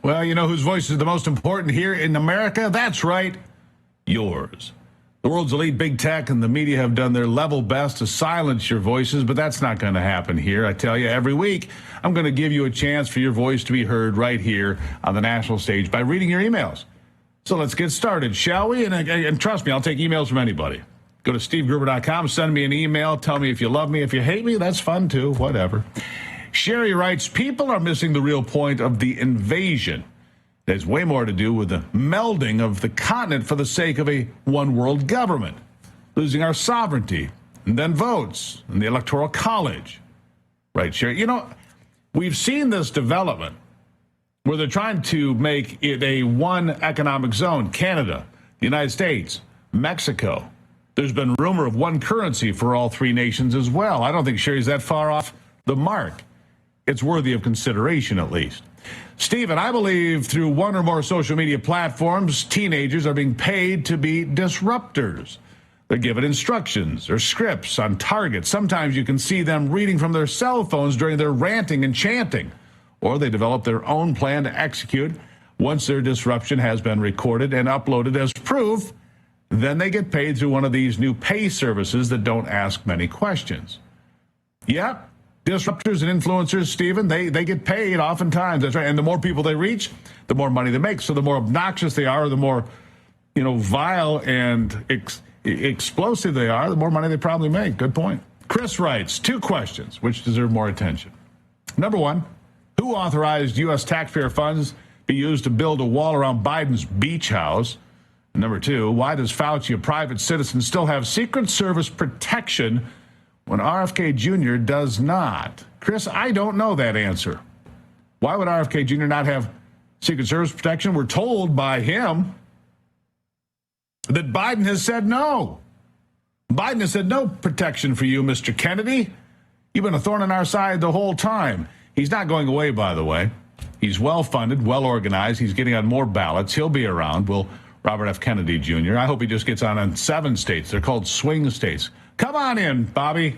Well, you know whose voice is the most important here in America? That's right, yours. The world's elite big tech and the media have done their level best to silence your voices, but that's not going to happen here. I tell you, every week, I'm going to give you a chance for your voice to be heard right here on the national stage by reading your emails. So let's get started, shall we? And trust me, I'll take emails from anybody. Go to stevegruber.com, send me an email, tell me if you love me. If you hate me, that's fun too, whatever. Sherry writes, people are missing the real point of the invasion. It has way more to do with the melding of the continent for the sake of a one-world government, losing our sovereignty, and then votes, and the Electoral College. Right, Sherry? You know, we've seen this development where they're trying to make it a one economic zone, Canada, the United States, Mexico. There's been rumor of one currency for all three nations as well. I don't think Sherry's that far off the mark. It's worthy of consideration, at least. Stephen, I believe through one or more social media platforms, teenagers are being paid to be disruptors. They're given instructions or scripts on targets. Sometimes you can see them reading from their cell phones during their ranting and chanting, or they develop their own plan to execute. Once their disruption has been recorded and uploaded as proof, then they get paid through one of these new pay services that don't ask many questions. Yep. Disruptors and influencers, Stephen, they get paid oftentimes. That's right. And the more people they reach, the more money they make. So the more obnoxious they are, the more, vile and explosive they are, the more money they probably make. Good point. Chris writes, 2 questions which deserve more attention. Number 1, who authorized U.S. taxpayer funds be used to build a wall around Biden's beach house? Number 2, why does Fauci, a private citizen, still have Secret Service protection when RFK Jr. does not? Chris, I don't know that answer. Why would RFK Jr. not have Secret Service protection? We're told by him that Biden has said no. Biden has said no protection for you, Mr. Kennedy. You've been a thorn in our side the whole time. He's not going away, by the way. He's well-funded, well-organized. He's getting on more ballots. He'll be around. Will Robert F. Kennedy Jr. I hope he just gets on 7 states. They're called swing states. Come on in, Bobby.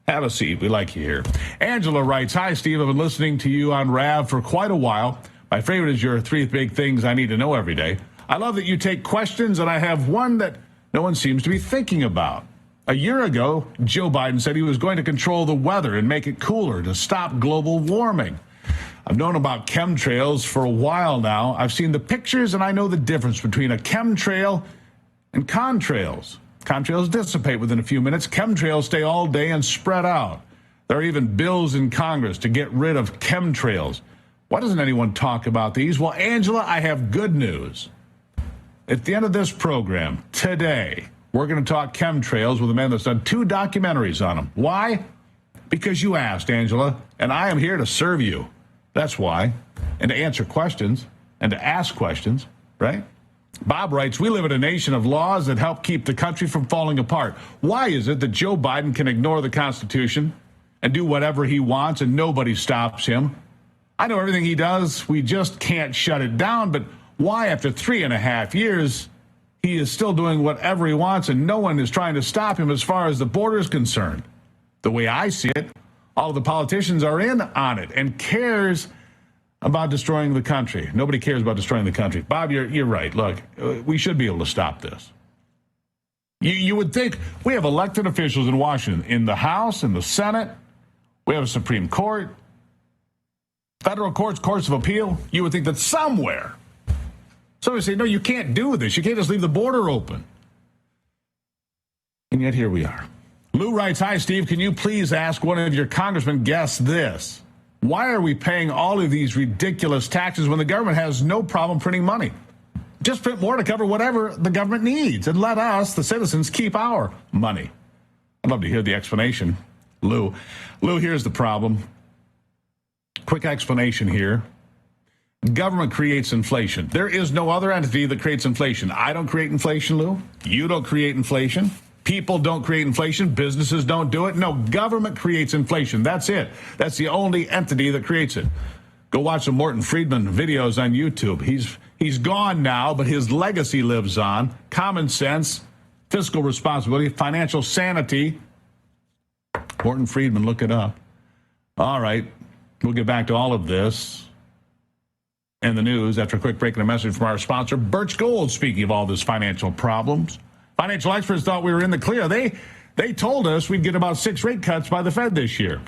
Have a seat. We like you here. Angela writes, hi, Steve. I've been listening to you on RAV for quite a while. My favorite is your 3 big things I need to know every day. I love that you take questions, and I have one that no one seems to be thinking about. A year ago, Joe Biden said he was going to control the weather and make it cooler to stop global warming. I've known about chemtrails for a while now. I've seen the pictures, and I know the difference between a chemtrail and contrails. Contrails dissipate within a few minutes. Chemtrails stay all day and spread out. There are even bills in Congress to get rid of chemtrails. Why doesn't anyone talk about these? Well, Angela, I have good news. At the end of this program today, we're going to talk chemtrails with a man that's done 2 documentaries on them. Why? Because you asked, Angela, and I am here to serve you. That's why. And to answer questions and to ask questions, right? Bob writes, we live in a nation of laws that help keep the country from falling apart. Why is it that Joe Biden can ignore the Constitution and do whatever he wants and nobody stops him? I know everything he does, we just can't shut it down. But why, after 3.5 years, he is still doing whatever he wants and no one is trying to stop him as far as the border is concerned? The way I see it, all of the politicians are in on it and cares about destroying the country. Nobody cares about destroying the country. Bob, you're right. Look, we should be able to stop this. You would think we have elected officials in Washington, in the House, in the Senate. We have a Supreme Court, federal courts, courts of appeal. You would think that somewhere somebody would say, no, you can't do this. You can't just leave the border open. And yet here we are. Lou writes, hi, Steve. Can you please ask one of your congressmen guess this? Why are we paying all of these ridiculous taxes when the government has no problem printing money? Just print more to cover whatever the government needs and let us, the citizens, keep our money. I'd love to hear the explanation, Lou. Lou, here's the problem. Quick explanation here. Government creates inflation. There is no other entity that creates inflation. I don't create inflation, Lou. You don't create inflation. People don't create inflation. Businesses don't do it. No, government creates inflation. That's it. That's the only entity that creates it. Go watch some Morton Friedman videos on YouTube. He's gone now, but his legacy lives on. Common sense, fiscal responsibility, financial sanity. Morton Friedman, look it up. All right, we'll get back to all of this in the news after a quick break and a message from our sponsor, Birch Gold. Speaking of all this financial problems, financial experts thought we were in the clear. They told us we'd get about 6 rate cuts by the Fed this year.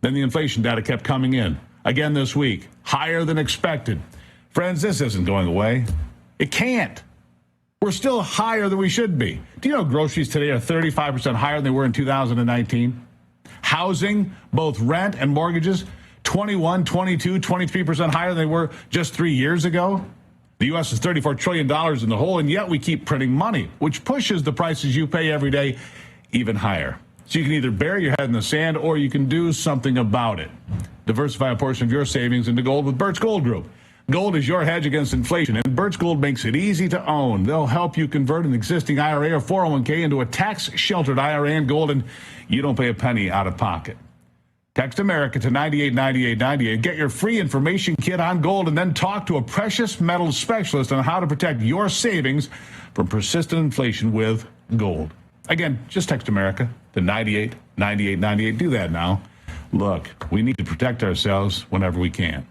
Then the inflation data kept coming in again this week, higher than expected. Friends, this isn't going away. It can't. We're still higher than we should be. Do you know groceries today are 35% higher than they were in 2019? Housing, both rent and mortgages, 21, 22, 23% higher than they were just 3 years ago. The U.S. is $34 trillion in the hole, and yet we keep printing money, which pushes the prices you pay every day even higher. So you can either bury your head in the sand or you can do something about it. Diversify a portion of your savings into gold with Birch Gold Group. Gold is your hedge against inflation, and Birch Gold makes it easy to own. They'll help you convert an existing IRA or 401k into a tax-sheltered IRA in gold, and you don't pay a penny out of pocket. Text America to 989898. Get your free information kit on gold, and then talk to a precious metals specialist on how to protect your savings from persistent inflation with gold. Again, just text America to 989898. Do that now. Look, we need to protect ourselves whenever we can.